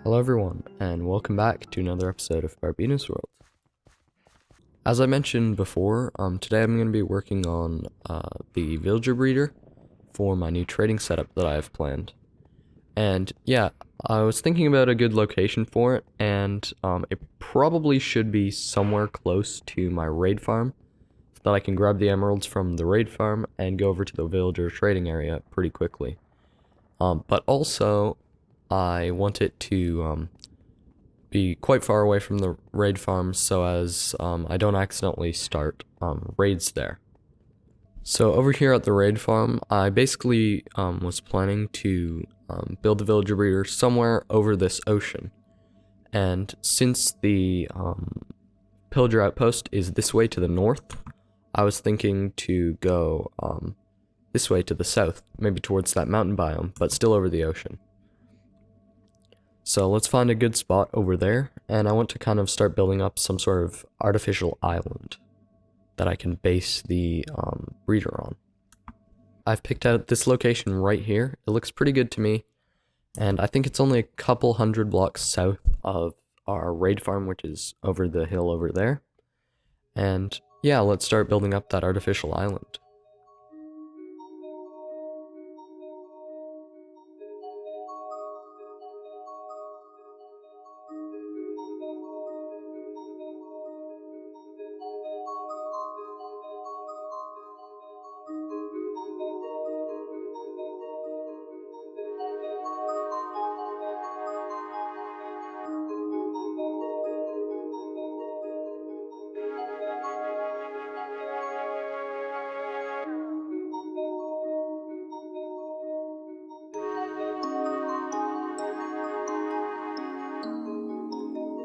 Hello everyone, and welcome back to another episode of Barbeno's World. As I mentioned before, today I'm going to be working on the villager breeder for my new trading setup that I have planned. And yeah, I was thinking about a good location for it, and it probably should be somewhere close to my raid farm, so that I can grab the emeralds from the raid farm and go over to the villager trading area pretty quickly. But also, I want it to be quite far away from the raid farm so as I don't accidentally start raids there. So over here at the raid farm, I basically was planning to build a villager breeder somewhere over this ocean. And since the pillager outpost is this way to the north, I was thinking to go this way to the south, maybe towards that mountain biome, but still over the ocean. So let's find a good spot over there, and I want to kind of start building up some sort of artificial island that I can base the breeder on. I've picked out this location right here. It looks pretty good to me, and I think it's only a couple hundred blocks south of our raid farm, which is over the hill over there. And yeah, let's start building up that artificial island.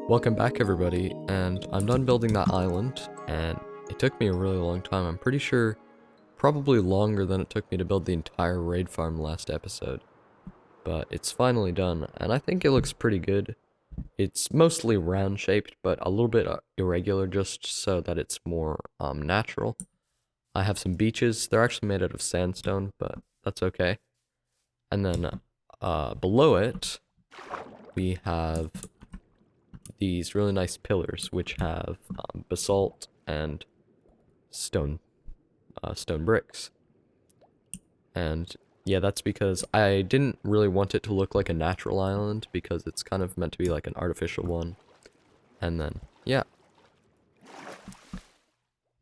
Welcome back everybody, and I'm done building that island, and it took me a really long time. I'm pretty sure probably longer than it took me to build the entire raid farm last episode. But it's finally done, and I think it looks pretty good. It's mostly round shaped, but a little bit irregular just so that it's more natural. I have some beaches. They're actually made out of sandstone, but that's okay. And then below it, we have these really nice pillars, which have basalt and stone bricks. And yeah, that's because I didn't really want it to look like a natural island, because it's kind of meant to be like an artificial one. And then, yeah.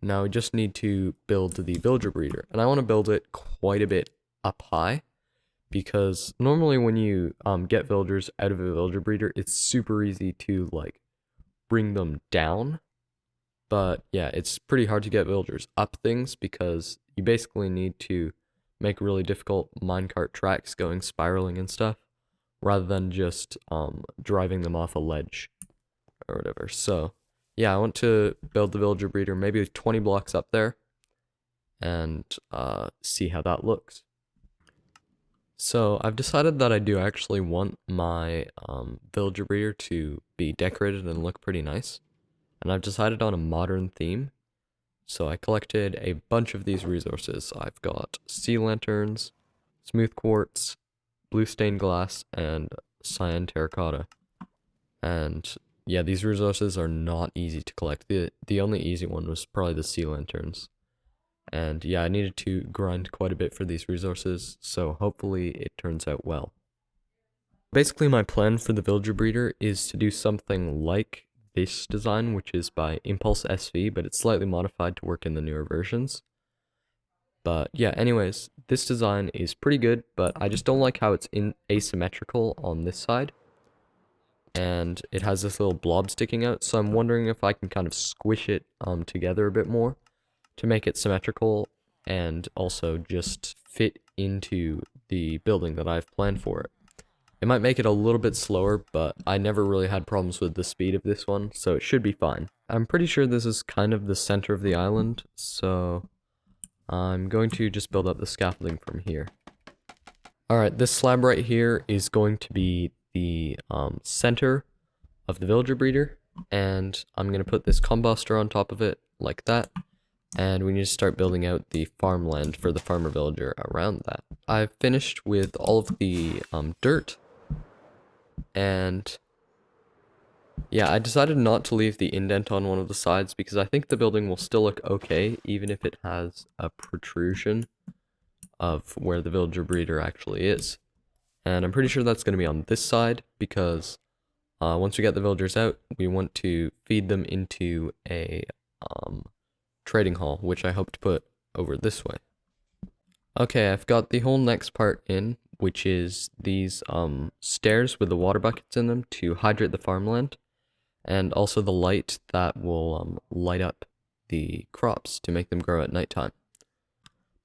Now we just need to build the villager breeder, and I want to build it quite a bit up high, because normally when you get villagers out of a villager breeder, it's super easy to like bring them down. But yeah, it's pretty hard to get villagers up things, because you basically need to make really difficult minecart tracks going spiraling and stuff, rather than just driving them off a ledge or whatever. So yeah, I want to build the villager breeder maybe 20 blocks up there, and see how that looks. So I've decided that I do actually want my villager breeder to be decorated and look pretty nice. And I've decided on a modern theme. So I collected a bunch of these resources. I've got sea lanterns, smooth quartz, blue stained glass, and cyan terracotta. And yeah, these resources are not easy to collect. The only easy one was probably the sea lanterns. And yeah, I needed to grind quite a bit for these resources, so hopefully it turns out well. Basically, my plan for the villager breeder is to do something like this design, which is by Impulse SV, but it's slightly modified to work in the newer versions. But yeah, anyways, this design is pretty good, but I just don't like how it's asymmetrical on this side. And it has this little blob sticking out, so I'm wondering if I can kind of squish it together a bit more to make it symmetrical and also just fit into the building that I've planned for it. It might make it a little bit slower, but I never really had problems with the speed of this one, so it should be fine. I'm pretty sure this is kind of the center of the island, so I'm going to just build up the scaffolding from here. Alright, this slab right here is going to be the center of the villager breeder, and I'm going to put this composter on top of it, like that. And we need to start building out the farmland for the farmer villager around that. I've finished with all of the dirt, and Yeah, I decided not to leave the indent on one of the sides because I think the building will still look okay, even if it has a protrusion of where the villager breeder actually is. And I'm pretty sure that's going to be on this side because once we get the villagers out, we want to feed them into a trading hall, which I hope to put over this way. Okay, I've got the whole next part in, which is these stairs with the water buckets in them to hydrate the farmland, and also the light that will light up the crops to make them grow at nighttime.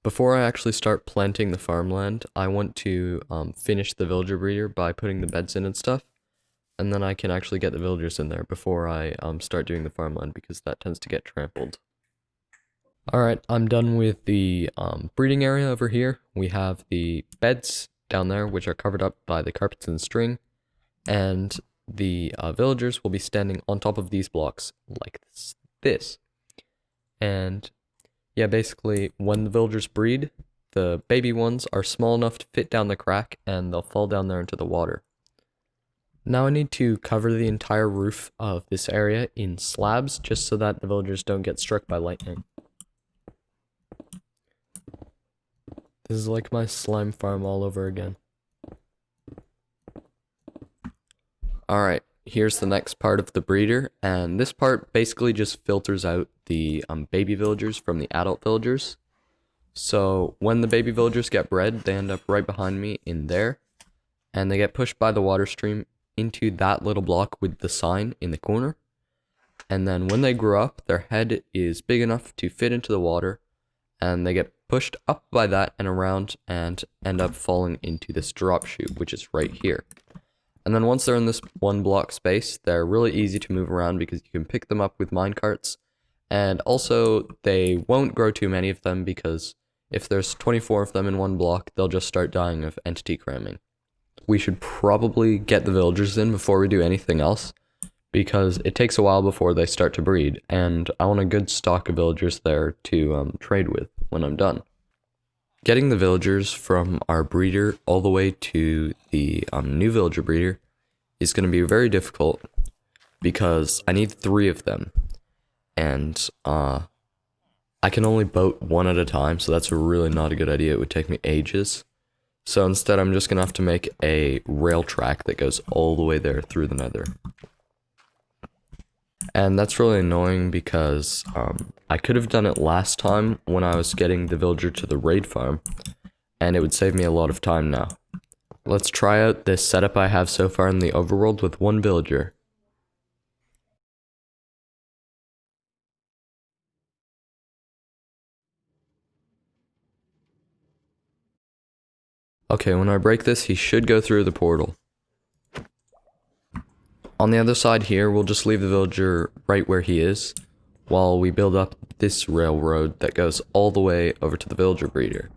Before I actually start planting the farmland, I want to finish the villager breeder by putting the beds in and stuff, and then I can actually get the villagers in there before I start doing the farmland because that tends to get trampled. Alright, I'm done with the breeding area over here. We have the beds down there, which are covered up by the carpets and string, and the villagers will be standing on top of these blocks like this. And yeah, basically, when the villagers breed, the baby ones are small enough to fit down the crack, and they'll fall down there into the water. Now I need to cover the entire roof of this area in slabs, just so that the villagers don't get struck by lightning. This is like my slime farm all over again. Alright, here's the next part of the breeder, and this part basically just filters out the baby villagers from the adult villagers. So when the baby villagers get bred, they end up right behind me in there, and they get pushed by the water stream into that little block with the sign in the corner. And then when they grow up, their head is big enough to fit into the water, and they get pushed up by that and around and end up falling into this drop chute, which is right here. And then once they're in this one block space, they're really easy to move around because you can pick them up with minecarts. And also, they won't grow too many of them because if there's 24 of them in one block, they'll just start dying of entity cramming. We should probably get the villagers in before we do anything else, because it takes a while before they start to breed, and I want a good stock of villagers there to trade with when I'm done. Getting the villagers from our breeder all the way to the new villager breeder is going to be very difficult because I need 3 of them, and I can only boat 1 at a time, so that's really not a good idea. It would take me ages. So instead, I'm just going to have to make a rail track that goes all the way there through the nether. And that's really annoying because I could have done it last time when I was getting the villager to the raid farm, and it would save me a lot of time now. Let's try out this setup I have so far in the overworld with 1 villager. Okay, when I break this, he should go through the portal. On the other side here, we'll just leave the villager right where he is, while we build up this railroad that goes all the way over to the villager breeder.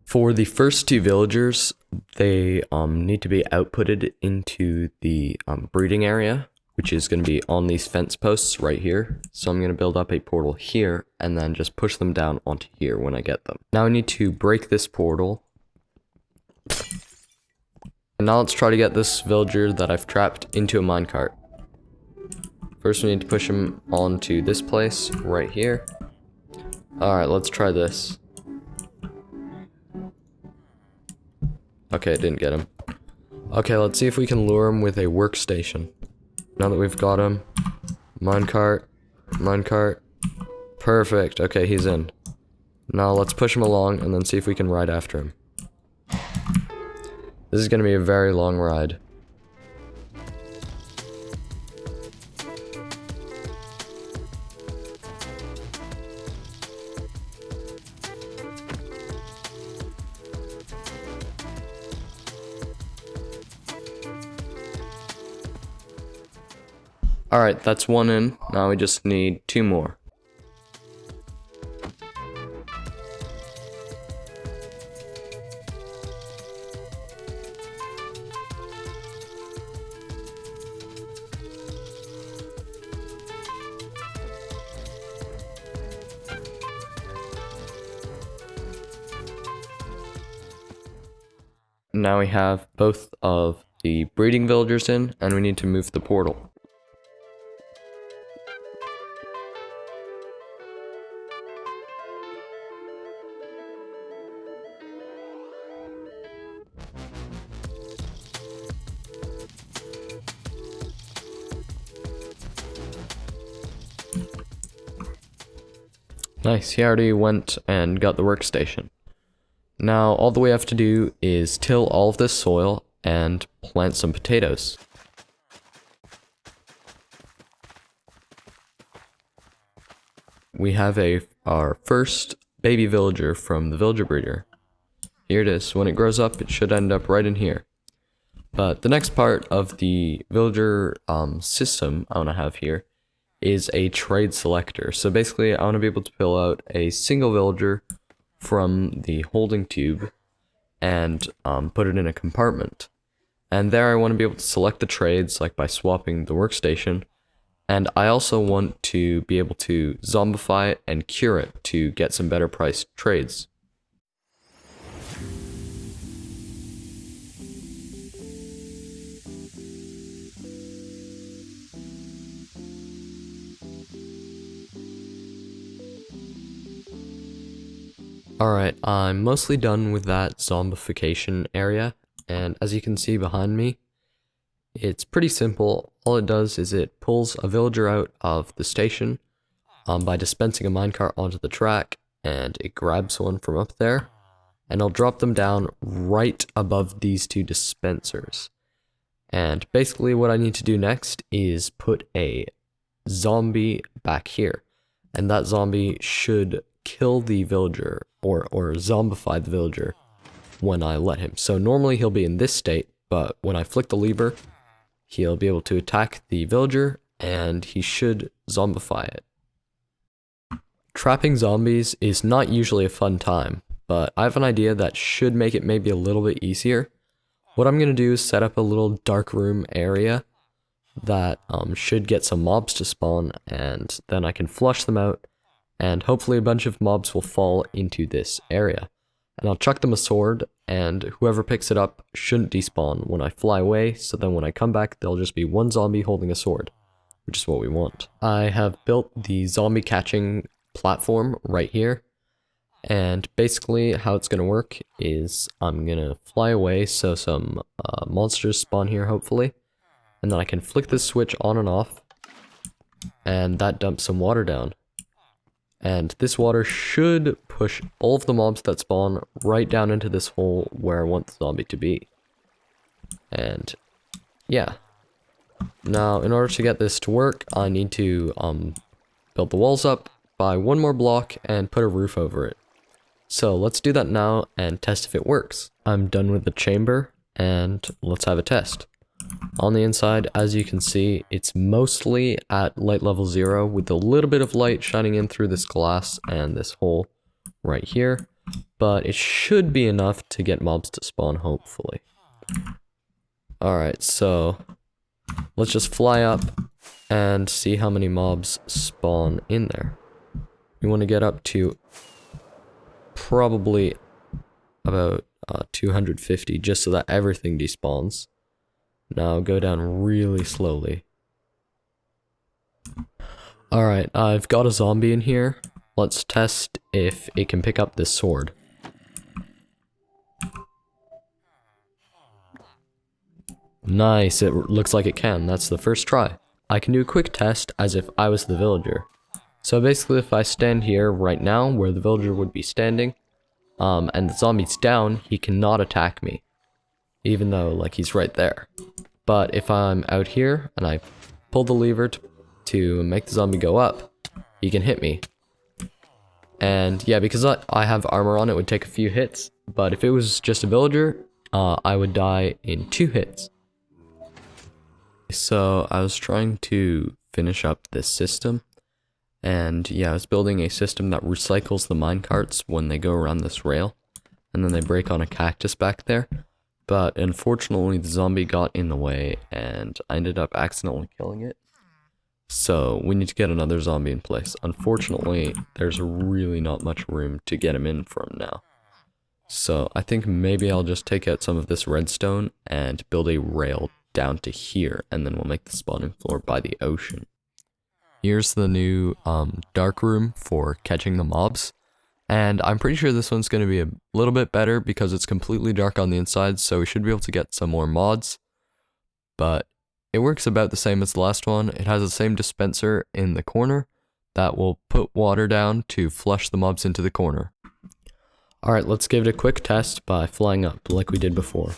For the first 2 villagers, they need to be outputted into the breeding area, which is going to be on these fence posts right here. So I'm going to build up a portal here and then just push them down onto here when I get them. Now I need to break this portal. And now let's try to get this villager that I've trapped into a minecart. First we need to push him onto this place right here. Alright, let's try this. Okay, it didn't get him. Okay, let's see if we can lure him with a workstation. Now that we've got him. Minecart. Minecart. Perfect. Okay, he's in. Now let's push him along and then see if we can ride after him. This is going to be a very long ride. Alright, that's 1 in. Now we just need 2 more. now we have both of the breeding villagers in, and we need to move the portal. Nice, he already went and got the workstation. Now all that we have to do is till all of this soil and plant some potatoes. We have our first baby villager from the villager breeder. Here it is. When it grows up, it should end up right in here. But the next part of the villager system I want to have here is a trade selector. So basically, I want to be able to pull out a single villager from the holding tube and put it in a compartment. And there I want to be able to select the trades, like by swapping the workstation. And I also want to be able to zombify it and cure it to get some better priced trades. Alright, I'm mostly done with that zombification area, and as you can see behind me, it's pretty simple. All it does is it pulls a villager out of the station by dispensing a minecart onto the track, and it grabs one from up there, and I'll drop them down right above these two dispensers. And basically what I need to do next is put a zombie back here, and that zombie should kill the villager or zombify the villager when I let him. So normally he'll be in this state, but when I flick the lever, he'll be able to attack the villager and he should zombify it. Trapping zombies is not usually a fun time, but I have an idea that should make it maybe a little bit easier. What I'm going to do is set up a little dark room area that should get some mobs to spawn, and then I can flush them out, and hopefully a bunch of mobs will fall into this area. And I'll chuck them a sword, and whoever picks it up shouldn't despawn when I fly away, so then when I come back, there'll just be one zombie holding a sword, which is what we want. I have built the zombie catching platform right here, and basically how it's going to work is I'm going to fly away so some monsters spawn here hopefully, and then I can flick this switch on and off, and that dumps some water down. And this water should push all of the mobs that spawn right down into this hole where I want the zombie to be. And yeah. Now, in order to get this to work, I need to build the walls up, buy one more block, and put a roof over it. So let's do that now and test if it works. I'm done with the chamber, and let's have a test. On the inside, as you can see, it's mostly at light level 0 with a little bit of light shining in through this glass and this hole right here, but it should be enough to get mobs to spawn, hopefully. Alright, so let's just fly up and see how many mobs spawn in there. We want to get up to probably about 250 just so that everything despawns. Now go down really slowly. Alright, I've got a zombie in here. Let's test if it can pick up this sword. Nice, it looks like it can. That's the first try. I can do a quick test as if I was the villager. So basically if I stand here right now where the villager would be standing, and the zombie's down, he cannot attack me. Even though, like, he's right there. But if I'm out here and I pull the lever to make the zombie go up, he can hit me. And yeah, because I have armor on, it would take a few hits. But if it was just a villager, I would die in 2 hits. So I was trying to finish up this system. And yeah, I was building a system that recycles the minecarts when they go around this rail. And then they break on a cactus back there. But unfortunately the zombie got in the way and I ended up accidentally killing it. So we need to get another zombie in place. Unfortunately, there's really not much room to get him in from now. So I think maybe I'll just take out some of this redstone and build a rail down to here, and then we'll make the spawning floor by the ocean. Here's the new dark room for catching the mobs. And I'm pretty sure this one's going to be a little bit better because it's completely dark on the inside, so we should be able to get some more mods. But it works about the same as the last one. It has the same dispenser in the corner that will put water down to flush the mobs into the corner. Alright, let's give it a quick test by flying up like we did before.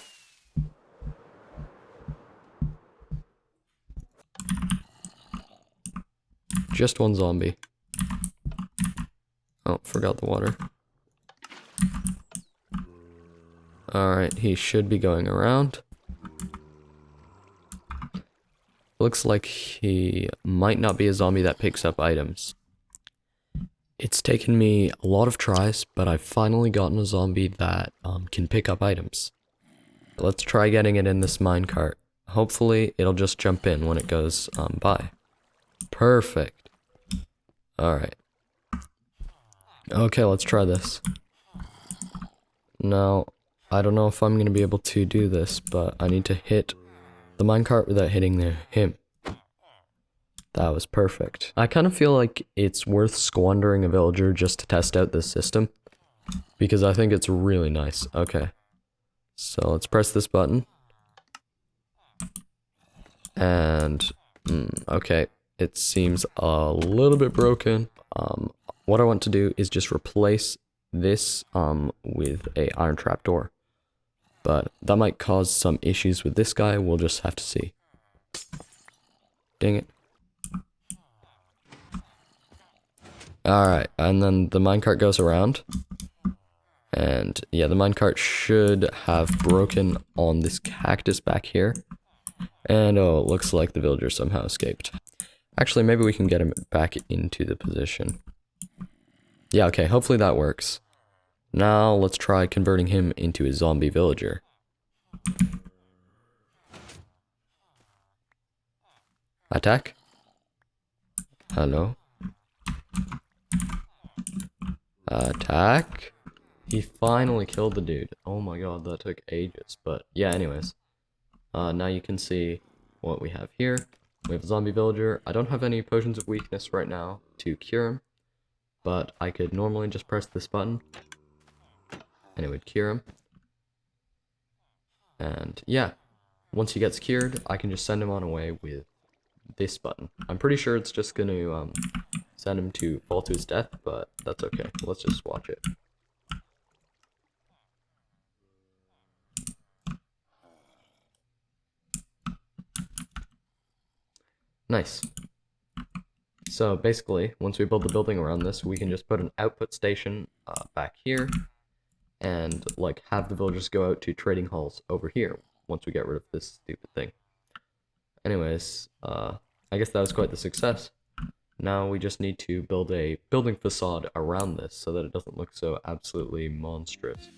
Just one zombie. Oh, forgot the water. Alright, he should be going around. Looks like he might not be a zombie that picks up items. It's taken me a lot of tries, but I've finally gotten a zombie that can pick up items. Let's try getting it in this minecart. Hopefully, it'll just jump in when it goes by. Perfect. Alright. Okay, let's try this. Now, I don't know if I'm going to be able to do this, but I need to hit the minecart without hitting him. That was perfect. I kind of feel like it's worth squandering a villager just to test out this system, because I think it's really nice. Okay. So let's press this button. And, okay, it seems a little bit broken. What I want to do is just replace this with a iron trap door. But that might cause some issues with this guy. We'll just have to see. Dang it. Alright, and then the minecart goes around. And yeah, the minecart should have broken on this cactus back here. And oh, it looks like the villager somehow escaped. Actually, maybe we can get him back into the position. Yeah, okay, hopefully that works. Now, let's try converting him into a zombie villager. Attack? Hello? Attack? He finally killed the dude. Oh my god, that took ages. But yeah, anyways. Now you can see what we have here. We have a zombie villager. I don't have any potions of weakness right now to cure him. But I could normally just press this button. And it would cure him. And yeah, once he gets cured, I can just send him on away with this button. I'm pretty sure it's just going to send him to fall to his death, but that's okay. Let's just watch it. Nice. So basically, once we build the building around this, we can just put an output station back here, and like have the villagers go out to trading halls over here once we get rid of this stupid thing. Anyways, I guess that was quite the success. Now we just need to build a building facade around this so that it doesn't look so absolutely monstrous.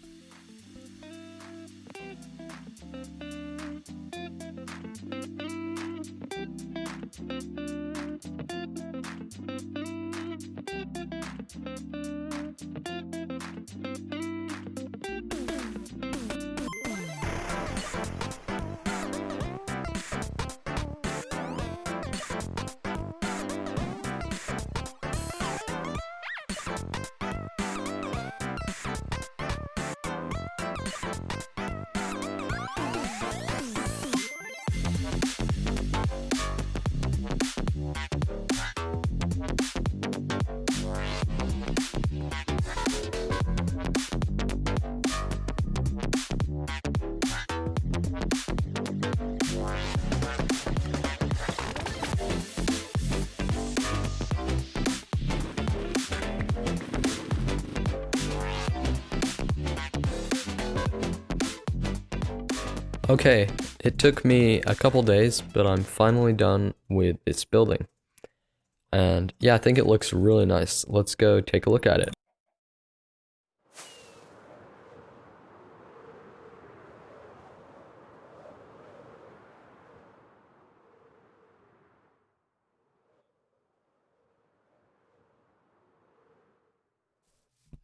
Okay, it took me a couple days, but I'm finally done with this building. And yeah, I think it looks really nice. Let's go take a look at it.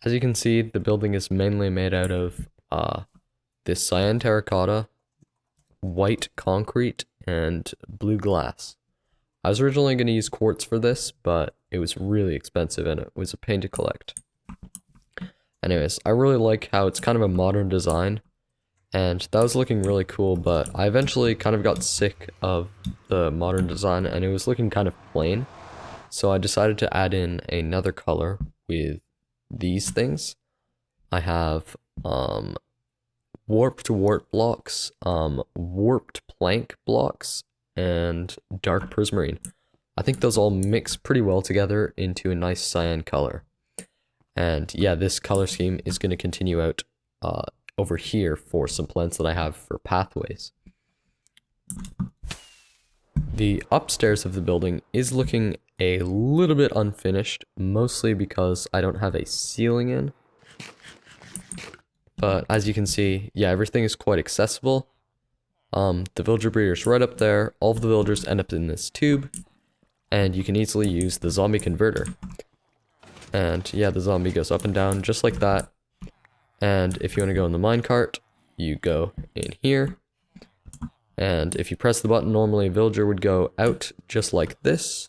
as you can see, the building is mainly made out of this cyan terracotta, white concrete, and blue glass. I was originally going to use quartz for this, but it was really expensive and it was a pain to collect. Anyways, I really like how it's kind of a modern design, and that was looking really cool, but I eventually kind of got sick of the modern design and it was looking kind of plain. So I decided to add in another color with these things. I have warped wart blocks, warped plank blocks, and dark prismarine. I think those all mix pretty well together into a nice cyan color. And yeah, this color scheme is going to continue out over here for some plants that I have for pathways. The upstairs of the building is looking a little bit unfinished, mostly because I don't have a ceiling in. But as you can see, yeah, everything is quite accessible. The villager breeder's right up there. All of the villagers end up in this tube, and you can easily use the zombie converter. And yeah, the zombie goes up and down just like that. And if you want to go in the minecart, you go in here. And if you press the button, normally a villager would go out just like this.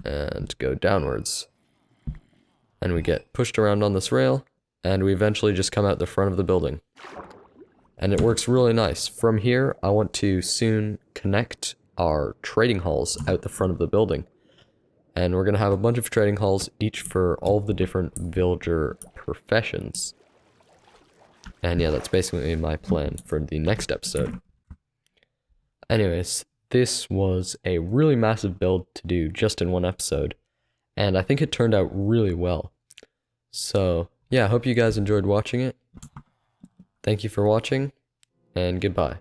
And go downwards. And we get pushed around on this rail, and we eventually just come out the front of the building. And it works really nice. From here, I want to soon connect our trading halls out the front of the building. And we're going to have a bunch of trading halls, each for all of the different villager professions. And yeah, that's basically my plan for the next episode. Anyways, this was a really massive build to do just in one episode, and I think it turned out really well. So yeah, I hope you guys enjoyed watching it. Thank you for watching, and goodbye.